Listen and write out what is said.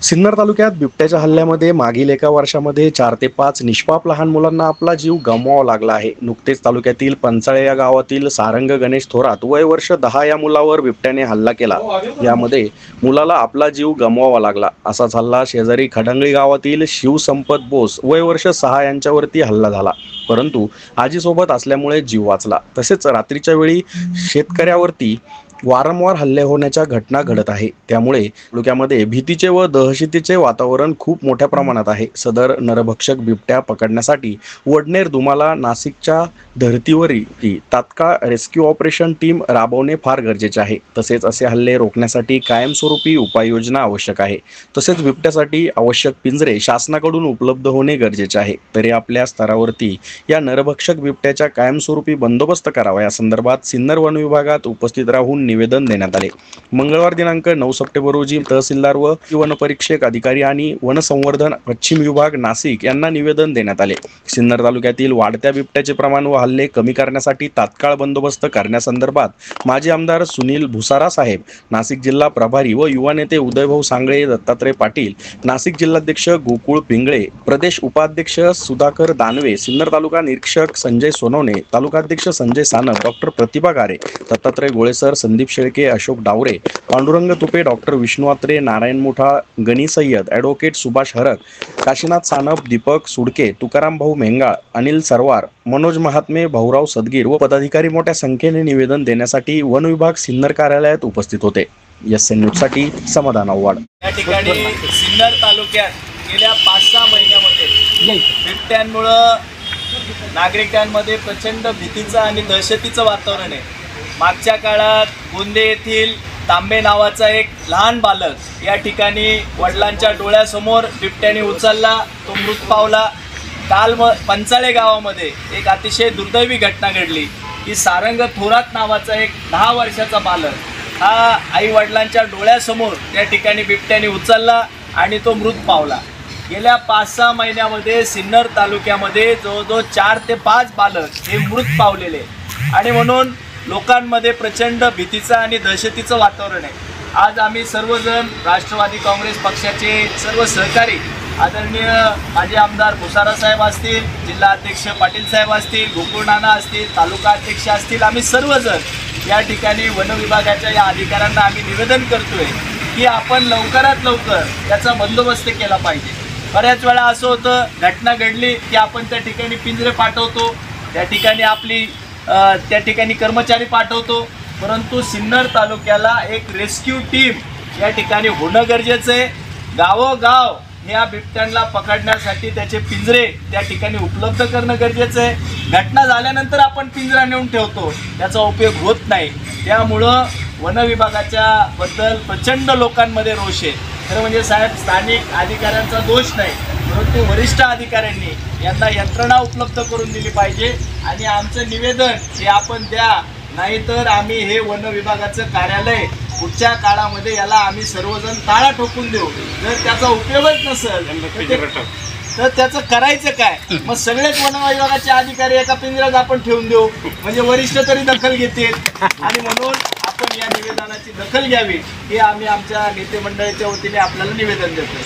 सिन्नर तालुक्यात बिबट्याच्या हल्ल्यामध्ये मागील एका वर्षामध्ये 4 ते 5 निष्पाप लहान मुलांना आपला जीव गमवावा लागला आहे। नुकतेच तालुक्यातील पंचाळे या गावातील सारंग गणेश थोरात वय वर्ष 10 या मुलावर बिबट्याने हल्ला केला। यामध्ये मुलाला आपला जीव गमवावा लागला। असाच हल्ला शेजारी खडंगळी गावातील शिवसंपत बोस वय वर्ष 6 यांच्यावरती हल्ला झाला, परंतु आजीसोबत असल्यामुळे जीव वाचला। तसेच रात्रीच्या वेळी शेतकऱ्यावरती वारंवार हल्ले होण्याच्या घटना घडत आहे। त्यामुळे तालुक्यामध्ये भीतीचे व दहशतीचे वातावरण खूप मोठ्या प्रमाणात आहे। सदर नरभक्षक बिबट्या पकडण्यासाठी वडनेर दुमाला नाशिकच्या धर्तीवरती तात्काळ रेस्क्यू ऑपरेशन टीम राबवणे फार गरजेचे आहे। तसेच असे हल्ले रोखण्यासाठी कायमस्वरूपी उपाययोजना आवश्यक आहे। तसेच बिबट्यासाठी आवश्यक पिंजरे शासनाकडून उपलब्ध होणे गरजेचे आहे। तरी आपल्या स्तरावरती या नरभक्षक बिबट्याच्या कायमस्वरूपी बंदोबस्त करावा या संदर्भात सिन्नर वन विभागात उपस्थित राहून निवेदन देण्यात आले। मंगळवार दिनांक 9 सप्टेंबर रोजी तहसीलदार व वनपरीक्षक अधिकारी आणि वनसंवर्धन पश्चिम विभाग नाशिक यांना निवेदन देण्यात आले। सिन्नर तालुक्यातील वाढत्या बिबट्याचे प्रमाण व हल्ले कमी करण्यासाठी तात्काळ बंदोबस्त करण्यासंदर्भात माजी आमदार सुनील भुसारा साहेब, नाशिक जिल्हा प्रभारी व युवा नेते उदयभाऊ सांगळे, दत्तात्रय पाटील, नाशिक जिल्हाध्यक्ष गोकुळ पिंगळे, प्रदेश उपाध्यक्ष सुधाकर दानवे, सिन्नर तालुका निरीक्षक संजय सोनवणे, तालुकाध्यक्ष संजय सानप, डॉक्टर प्रतिभा गारे, दत्तात्रय गोळेसर, संदीप शेळके, अशोक डावरे, पांडुरंग तुपे, डॉक्टर विष्णू आत्रे, नारायण मुठा, गणी सय्यद, ॲडव्होकेट सुभाष हरक, काशीनाथ सानप, दीपक सुडके, तुकाराम भाऊ मेंगाळ, अनिल सरवार, मनोज महात्मे, भाऊराव सदगीर व पदाधिकारी मोठ्या संख्येने निवेदन देण्यासाठी वन विभाग सिन्नर कार्यालयात उपस्थित होते। SN न्यूजसाठी समाधान आव्हाड। या ठिकाणी सिन्नर तालुक्यात गेल्या 5-6 महिन्यामध्ये बिबट्यांमुळे नागरिकांमध्ये प्रचंड भीतीचं आणि दहशतीचं वातावरण आहे। मागच्या काळात गोंदे येथील तांबे नावाचा एक लहान बालक या ठिकाणी वडिलांच्या डोळ्यासमोर बिबट्याने उचलला, तो मृत पावला। काल पंचाळे गावामध्ये एक अतिशय दुर्दैवी घटना घडली की सारंग थोरात नावाचा एक 10 वर्षाचा बालक हा आई वडिलांच्या डोळ्यासमोर त्या ठिकाणी बिबट्याने उचलला आणि तो मृत पावला। गेल्या 5-6 महिन्यामध्ये सिन्नर तालुक्यामध्ये जवळजवळ 4 ते 5 बालक हे मृत पावलेले आणि म्हणून लोकांमध्ये प्रचंड भीतीचं आणि दहशतीचं वातावरण आहे। आज आम्ही सर्वजण राष्ट्रवादी काँग्रेस पक्षाचे सर्व सहकारी आदरणीय माजी आमदार भुसारा साहेब असतील, जिल्हाध्यक्ष पाटील साहेब असतील, गोकुळ नाना असतील, तालुका अध्यक्ष असतील, आम्ही सर्वजण या ठिकाणी वन विभागाच्या या अधिकाऱ्यांना आम्ही निवेदन करतोय की आपण लवकरात लवकर याचा बंदोबस्त केला पाहिजे। बऱ्याच वेळा असं होतं, घटना घडली की आपण त्या ठिकाणी पिंजरे पाठवतो, त्या ठिकाणी कर्मचारी पाठवतो, परंतु सिन्नर तालुक्याला एक रेस्क्यू टीम या ठिकाणी होणं गरजेचं आहे। गावोगाव ह्या बिबट्यांना पकडण्यासाठी त्याचे पिंजरे त्या ठिकाणी उपलब्ध करणं गरजेचं आहे। घटना झाल्यानंतर आपण पिंजरा नेऊन ठेवतो, त्याचा उपयोग होत नाही। त्यामुळं वन विभागाच्या बद्दल प्रचंड लोकांमध्ये रोष आहे। खरं म्हणजे साहेब, स्थानिक अधिकाऱ्यांचा दोष नाही, परंतु वरिष्ठ अधिकाऱ्यांनी यांना यंत्रणा उपलब्ध करून दिली पाहिजे आणि आमचं निवेदन हे आपण द्या, नाहीतर आम्ही हे वन विभागाचं कार्यालय पुढच्या काळामध्ये याला आम्ही सर्वजण ताळा ठोकून देऊ। जर त्याचा उपयोगच नसेल तर त्याचं करायचं काय? मग सगळेच वन विभागाचे अधिकारी एका पिंजऱ्यात आपण ठेवून देऊ, म्हणजे वरिष्ठ तरी दखल घेतील। आणि म्हणून आपण या निवेदनाची दखल घ्यावी हे आम्ही आमच्या नेते मंडळाच्या वतीने आपल्याला निवेदन देतो।